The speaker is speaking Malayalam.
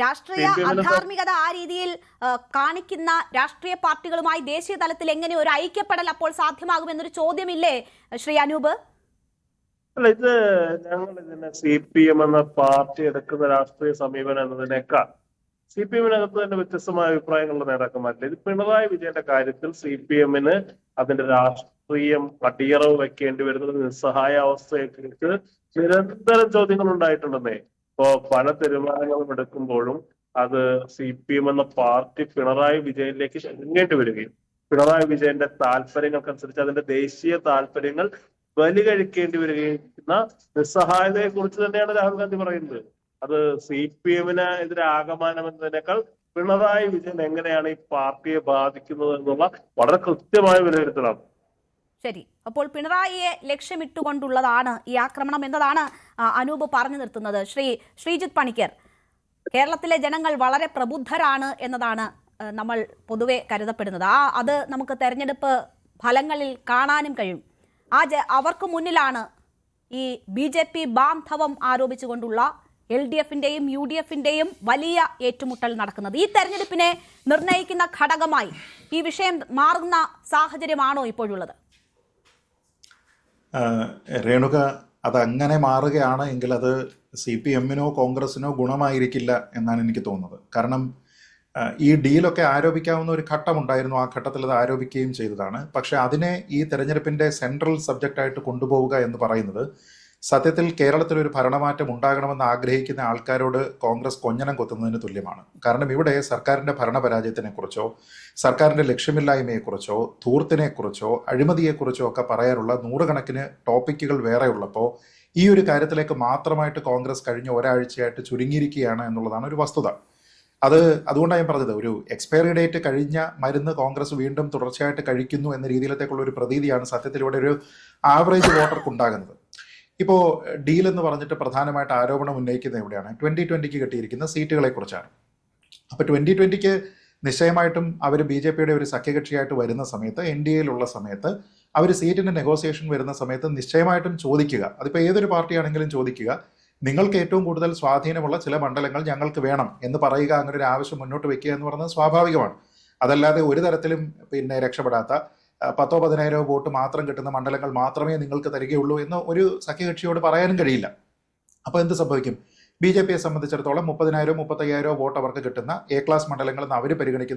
രാഷ്ട്രീയ അധാർമികത ആ രീതിയിൽ കാണിക്കുന്ന രാഷ്ട്രീയ പാർട്ടികളുമായി ദേശീയ തലത്തിൽ എങ്ങനെ ഒരു ഐക്യപ്പെടൽ അപ്പോൾ സാധ്യമാകുമെന്നൊരു ചോദ്യമില്ലേ ശ്രീ അനൂപ്? അല്ല, ഇത് ഞങ്ങൾ ഇതിനെ CPM എന്ന പാർട്ടി എടുക്കുന്ന രാഷ്ട്രീയ സമീപനം എന്നതിനേക്കാൾ CPM-നകത്ത് തന്നെ വ്യത്യസ്തമായ അഭിപ്രായങ്ങളുടെ നേതാക്കന്മാരില്ല. ഇത് പിണറായി വിജയന്റെ കാര്യത്തിൽ CPM-ന് അതിന്റെ രാഷ്ട്രീയം അടിയറവ് വെക്കേണ്ടി വരുന്നത് നിസ്സഹായ അവസ്ഥയെക്കുറിച്ച് നിരന്തരം ചോദ്യങ്ങൾ ഉണ്ടായിട്ടുണ്ടെന്നേ. ഇപ്പോ പല തീരുമാനങ്ങളും എടുക്കുമ്പോഴും അത് CPM എന്ന പാർട്ടി പിണറായി വിജയനിലേക്ക് ചുരുങ്ങേണ്ടി വരികയും പിണറായി വിജയന്റെ താല്പര്യങ്ങൾക്കനുസരിച്ച് അതിന്റെ ദേശീയ താല്പര്യങ്ങൾ ബലി കഴിക്കേണ്ടി വരികയും ചെയ്യുന്ന നിസ്സഹായതയെ കുറിച്ച് തന്നെയാണ് രാഹുൽ ഗാന്ധി പറയുന്നത്. അത് CPM-ന് എതിരെ ആകമാനം എന്നതിനേക്കാൾ പിണറായി വിജയൻ എങ്ങനെയാണ് ഈ പാർട്ടിയെ ബാധിക്കുന്നത് എന്നുള്ള വളരെ കൃത്യമായ വിലയിരുത്തലാണ്. ശരി, അപ്പോൾ പിണറായിയെ ലക്ഷ്യമിട്ടുകൊണ്ടുള്ളതാണ് ഈ ആക്രമണം എന്നതാണ് അനൂപ് പറഞ്ഞു നിർത്തുന്നത്. ശ്രീജിത്ത് പണിക്കർ, കേരളത്തിലെ ജനങ്ങൾ വളരെ പ്രബുദ്ധരാണ് എന്നതാണ് നമ്മൾ പൊതുവെ കരുതപ്പെടുന്നത്. അത് നമുക്ക് തെരഞ്ഞെടുപ്പ് ഫലങ്ങളിൽ കാണാനും കഴിയും. അവർക്ക് മുന്നിലാണ് ഈ BJP ബാന്ധവം ആരോപിച്ചുകൊണ്ടുള്ള LDF-ന്റെയും UDF-ന്റെയും വലിയ ഏറ്റുമുട്ടൽ നടക്കുന്നത്. ഈ തെരഞ്ഞെടുപ്പിനെ നിർണയിക്കുന്ന ഘടകമായി ഈ വിഷയം മാറുന്ന സാഹചര്യമാണോ ഇപ്പോഴുള്ളത്? രേണുക, അതങ്ങനെ മാറുകയാണ് എങ്കിൽ അത് CPM-നോ കോൺഗ്രസിനോ ഗുണമായിരിക്കില്ല എന്നാണ് എനിക്ക് തോന്നുന്നത്. കാരണം ഈ ഡീലൊക്കെ ആരോപിക്കാവുന്ന ഒരു ഘട്ടമുണ്ടായിരുന്നു. ആ ഘട്ടത്തിൽ അത് ആരോപിക്കുകയും ചെയ്തതാണ്. പക്ഷെ അതിനെ ഈ തെരഞ്ഞെടുപ്പിന്റെ സെൻട്രൽ സബ്ജക്റ്റായിട്ട് കൊണ്ടുപോവുക എന്ന് പറയുന്നത് സത്യത്തിൽ കേരളത്തിൽ ഒരു ഭരണമാറ്റം ഉണ്ടാകണമെന്ന് ആഗ്രഹിക്കുന്ന ആൾക്കാരോട് കോൺഗ്രസ് കൊഞ്ഞനം കൊത്തുന്നതിന് തുല്യമാണ്. കാരണം ഇവിടെ സർക്കാരിന്റെ ഭരണപരാജയത്തിനെക്കുറിച്ചോ സർക്കാരിന്റെ ലക്ഷ്യമില്ലായ്മയെക്കുറിച്ചോ ധൂർത്തിനെക്കുറിച്ചോ അഴിമതിയെക്കുറിച്ചോ ഒക്കെ പറയാനുള്ള നൂറുകണക്കിന് ടോപ്പിക്കുകൾ വേറെ ഉള്ളപ്പോൾ ഈ ഒരു കാര്യത്തിലേക്ക് മാത്രമായിട്ട് കോൺഗ്രസ് കഴിഞ്ഞ ഒരാഴ്ചയായിട്ട് ചുരുങ്ങിയിരിക്കുകയാണ് എന്നുള്ളതാണ് ഒരു വസ്തുത. അതുകൊണ്ടാണ് ഞാൻ പറഞ്ഞത്, ഒരു എക്സ്പയറി ഡേറ്റ് കഴിഞ്ഞ മരുന്ന് കോൺഗ്രസ് വീണ്ടും തുടർച്ചയായിട്ട് കഴിക്കുന്നു എന്ന രീതിയിലത്തേക്കുള്ള ഒരു പ്രതീതിയാണ് സത്യത്തിൽ ഇവിടെ ഒരു ആവറേജ് വോട്ടർക്ക് ഉണ്ടാകുന്നത്. ഇപ്പോൾ ഡീൽ എന്ന് പറഞ്ഞിട്ട് പ്രധാനമായിട്ട് ആരോപണം ഉന്നയിക്കുന്നത് എവിടെയാണ്? 2020 കിട്ടിയിരിക്കുന്ന സീറ്റുകളെ കുറിച്ചാണ്. അപ്പോൾ 2020 നിശ്ചയമായിട്ടും അവർ BJP-യുടെ ഒരു സഖ്യകക്ഷിയായിട്ട് വരുന്ന സമയത്ത്, NDA-യിലുള്ള സമയത്ത്, അവർ സീറ്റിന്റെ നെഗോസിയേഷൻ വരുന്ന സമയത്ത് നിശ്ചയമായിട്ടും ചോദിക്കുക, അതിപ്പോൾ ഏതൊരു പാർട്ടിയാണെങ്കിലും ചോദിക്കുക, നിങ്ങൾക്ക് ഏറ്റവും കൂടുതൽ സ്വാധീനമുള്ള ചില മണ്ഡലങ്ങൾ ഞങ്ങൾക്ക് വേണം എന്ന് പറയുക. അങ്ങനെ ഒരു ആവശ്യം മുന്നോട്ട് വെക്കുക എന്ന് പറയുന്നത് സ്വാഭാവികമാണ്. അതല്ലാതെ ഒരു തരത്തിലും രക്ഷപ്പെടാത്ത 10,000-10,000 വോട്ട് മാത്രം കിട്ടുന്ന മണ്ഡലങ്ങൾ മാത്രമേ നിങ്ങൾക്ക് തരികയുള്ളൂ എന്ന് ഒരു സഖ്യകക്ഷിയോട് പറയാനും കഴിയില്ല. അപ്പോൾ എന്ത് സംഭവിക്കും? BJP-യെ സംബന്ധിച്ചിടത്തോളം 30,000-35,000 വോട്ട് അവർക്ക് കിട്ടുന്ന A ക്ലാസ് മണ്ഡലങ്ങൾ എന്ന് അവർ പരിഗണിക്കുന്ന